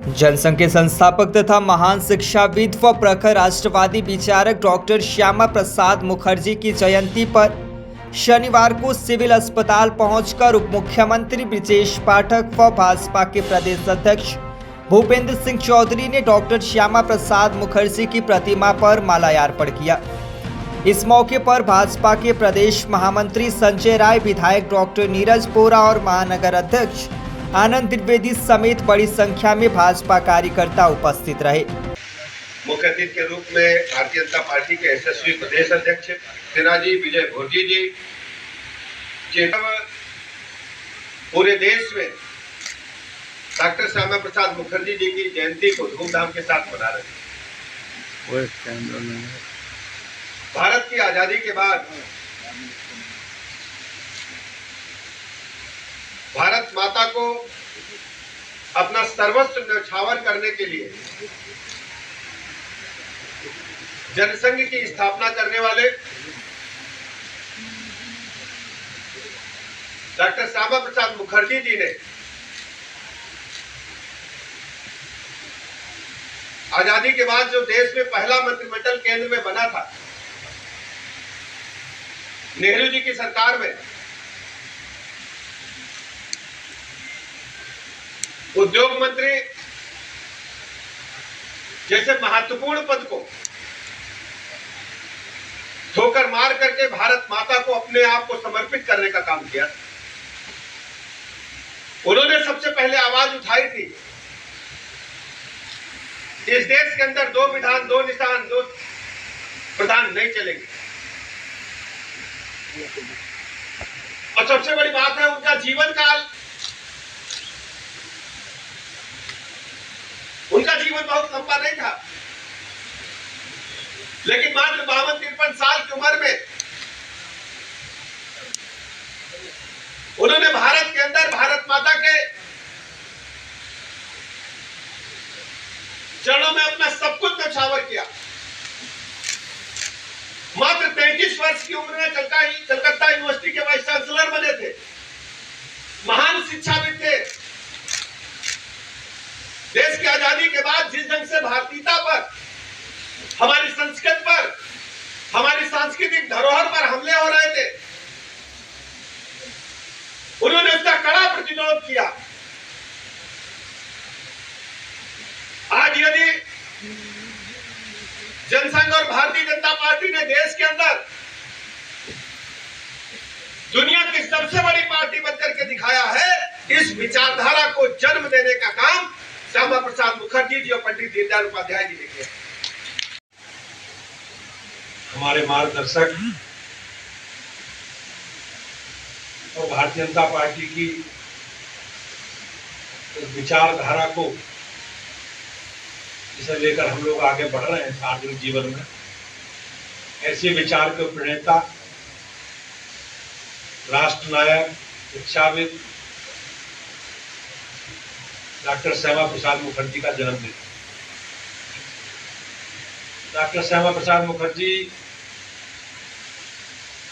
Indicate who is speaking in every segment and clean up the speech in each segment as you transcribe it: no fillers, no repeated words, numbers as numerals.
Speaker 1: जनसंघ के संस्थापक तथा महान शिक्षाविद व प्रखर राष्ट्रवादी विचारक डॉक्टर श्यामा प्रसाद मुखर्जी की जयंती पर शनिवार को सिविल अस्पताल पहुंचकर उप मुख्यमंत्री ब्रजेश पाठक व भाजपा के प्रदेश अध्यक्ष भूपेंद्र सिंह चौधरी ने डॉक्टर श्यामा प्रसाद मुखर्जी की प्रतिमा पर माल्यार्पण किया। इस मौके पर भाजपा के प्रदेश महामंत्री संजय राय, विधायक डॉक्टर नीरज पोरा और महानगर अध्यक्ष आनंद द्विवेदी समेत बड़ी संख्या में भाजपा कार्यकर्ता उपस्थित रहे।
Speaker 2: मुख्य अतिथि के रूप में भारतीय जनता पार्टी के यशस्वी प्रदेश अध्यक्ष सेना जी विजय भोरजी जी पूरे देश में डॉक्टर श्यामा प्रसाद मुखर्जी जी की जयंती को धूमधाम के साथ मना रहे हैं। भारत की आजादी के बाद भारत माता को अपना सर्वस्व न्यौछावर करने के लिए जनसंघ की स्थापना करने वाले डॉक्टर श्यामा प्रसाद मुखर्जी जी ने आजादी के बाद जो देश में पहला मंत्रिमंडल केंद्र में बना था, नेहरू जी की सरकार में उद्योग मंत्री जैसे महत्वपूर्ण पद को ठोकर मार करके भारत माता को अपने आप को समर्पित करने का काम किया। उन्होंने सबसे पहले आवाज उठाई थी, इस देश के अंदर दो विधान, दो निशान, दो प्रधान नहीं चलेंगे। और सबसे बड़ी बात है, उनका जीवन काल, उनका जीवन बहुत लंबा नहीं था, लेकिन मात्र 52-53 साल की उम्र में उन्होंने भारत के अंदर भारत माता के चरणों में अपना सब कुछ न्यौछावर किया। मात्र 33 वर्ष की उम्र में कलकत्ता यूनिवर्सिटी के वाइस चांसलर बने थे। महान शिक्षाविद थे। देश की आजादी के बाद जिस ढंग से भारतीयता पर, हमारी संस्कृति पर, हमारी सांस्कृतिक धरोहर पर हमले हो रहे थे, उन्होंने उसका कड़ा प्रतिरोध किया। आज यदि जनसंघ और भारतीय जनता पार्टी ने देश के अंदर दुनिया की सबसे बड़ी पार्टी बनकर के दिखाया है, इस विचारधारा को जन्म देने का काम श्यामा प्रसाद मुखर्जी जी और पंडित दीनदयाल उपाध्याय जी ने किया। हमारे मार्गदर्शक और भारतीय जनता पार्टी की विचारधारा को जिसे लेकर हम लोग आगे बढ़ रहे हैं सार्वजनिक जीवन में, ऐसे विचार के प्रणेता, राष्ट्र नायक, शिक्षाविद डॉक्टर श्यामा प्रसाद मुखर्जी का जन्मदिन। डॉक्टर श्यामा प्रसाद मुखर्जी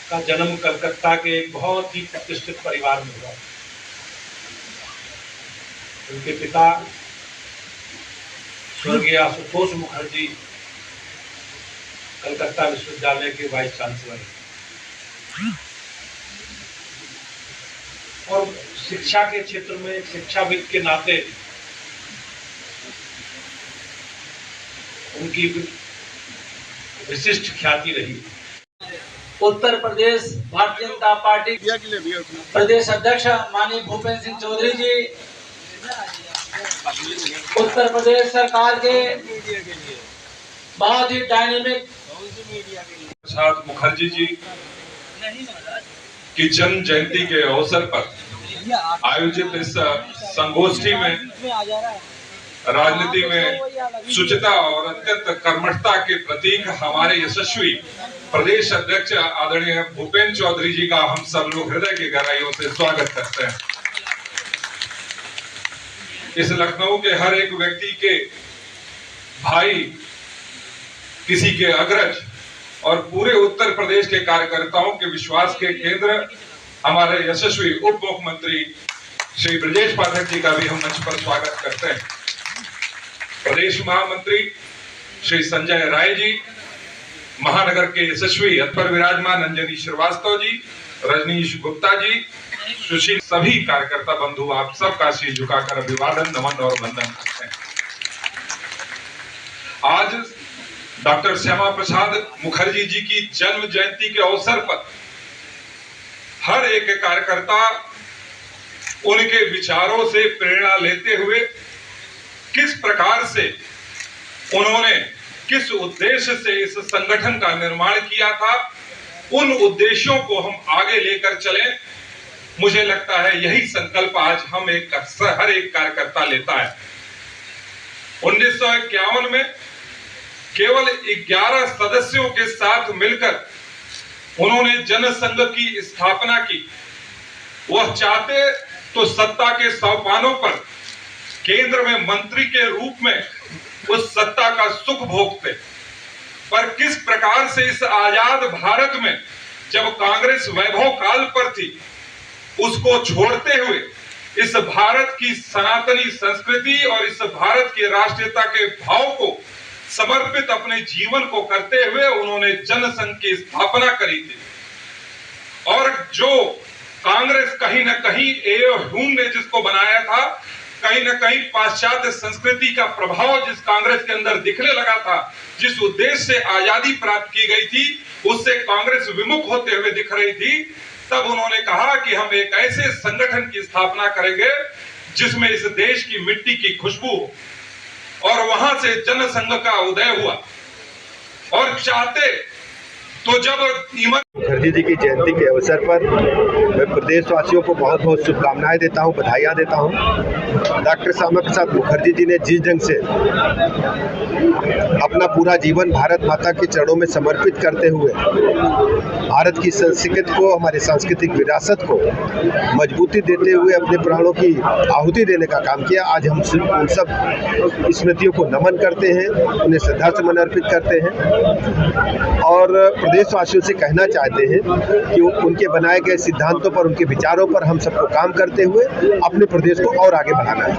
Speaker 2: का जन्म कलकत्ता के एक बहुत ही प्रतिष्ठित परिवार में हुआ। उनके पिता स्वर्गीय आशुतोष मुखर्जी कलकत्ता विश्वविद्यालय के वाइस चांसलर हैं और शिक्षा के क्षेत्र में शिक्षाविद के नाते उनकी विशिष्ट ख्याति रही।
Speaker 3: उत्तर प्रदेश भारतीय जनता पार्टी प्रदेश अध्यक्ष माननीय भूपेंद्र सिंह चौधरी जी, उत्तर प्रदेश सरकार के बहुत ही डायनेमिक
Speaker 4: प्रसाद मुखर्जी जी की जन्म जयंती के अवसर पर आयोजित इस संगोष्ठी में राजनीति में शुचिता और अत्यंत कर्मठता के प्रतीक हमारे यशस्वी प्रदेश अध्यक्ष आदरणीय भूपेंद्र चौधरी जी का हम सब लोग हृदय की गहराइयों से स्वागत करते हैं। इस लखनऊ के हर एक व्यक्ति के भाई, किसी के अग्रज और पूरे उत्तर प्रदेश के कार्यकर्ताओं के विश्वास के केंद्र हमारे यशस्वी उप मुख्यमंत्री श्री ब्रजेश पाठक जी का भी हम मंच पर स्वागत करते हैं। प्रदेश महामंत्री श्री संजय राय जी, महानगर के यशस्वी अपर विराजमान अंजनी श्रीवास्तव जी, रजनीश गुप्ता जी, सुशील, सभी कार्यकर्ता बंधु, आप सबका शीश झुकाकर अभिवादन, नमन और वंदन करते हैं। आज डॉक्टर श्यामा प्रसाद मुखर्जी जी की जन्म जयंती के अवसर पर हर एक कार्यकर्ता उनके विचारों से प्रेरणा लेते हुए किस प्रकार से उन्होंने किस उद्देश्य से इस संगठन का निर्माण किया था, उन उद्देश्यों को हम आगे लेकर चलें। मुझे लगता है यही संकल्प आज हर एक कार्यकर्ता लेता है। 1951 में केवल 11 सदस्यों के साथ मिलकर उन्होंने जनसंघ की स्थापना की। वह चाहते तो सत्ता के सोपानों पर केंद्र में मंत्री के रूप में उस सत्ता का सुख भोगते, पर किस प्रकार से इस आजाद भारत में जब कांग्रेस वैभव काल पर थी, उसको छोड़ते हुए इस भारत की सनातनी संस्कृति और इस भारत की राष्ट्रीयता के भाव को समर्पित अपने जीवन को करते हुए उन्होंने जनसंघ की स्थापना करी थी। और जो कांग्रेस कहीं न कहीं ह्यूम ने जिसको बनाया था, कहीं न कहीं पाश्चात्य संस्कृति का प्रभाव जिस कांग्रेस के अंदर दिखने लगा था, जिस उद्देश्य से आजादी प्राप्त की गई थी, उससे कांग्रेस विमुख होते हुए दिख रही थी। तब उन्होंने कहा कि हम एक ऐसे संगठन की स्थापना करेंगे जिसमें इस देश की मिट्टी की खुशबू हो, और वहां से जनसंघ का उदय हुआ। और चाहते तो जब
Speaker 5: मुखर्जी जी की जयंती के अवसर पर मैं प्रदेशवासियों को बहुत बहुत शुभकामनाएं देता हूं, बधाइयां देता हूं। डॉक्टर श्यामा प्रसाद मुखर्जी जी ने जिस ढंग से अपना पूरा जीवन भारत माता के चरणों में समर्पित करते हुए भारत की संस्कृति को, हमारे सांस्कृतिक विरासत को मजबूती देते हुए अपने प्राणों की आहुति देने का काम किया, आज हम उन सब स्मृतियों को नमन करते हैं, उन्हें श्रद्धासुमन अर्पित करते हैं और प्रदेशवासियों से कहना चाहते हैं कि उनके बनाए गए सिद्धांतों पर, उनके विचारों पर हम सबको काम करते हुए अपने प्रदेश को और आगे बढ़ाना है।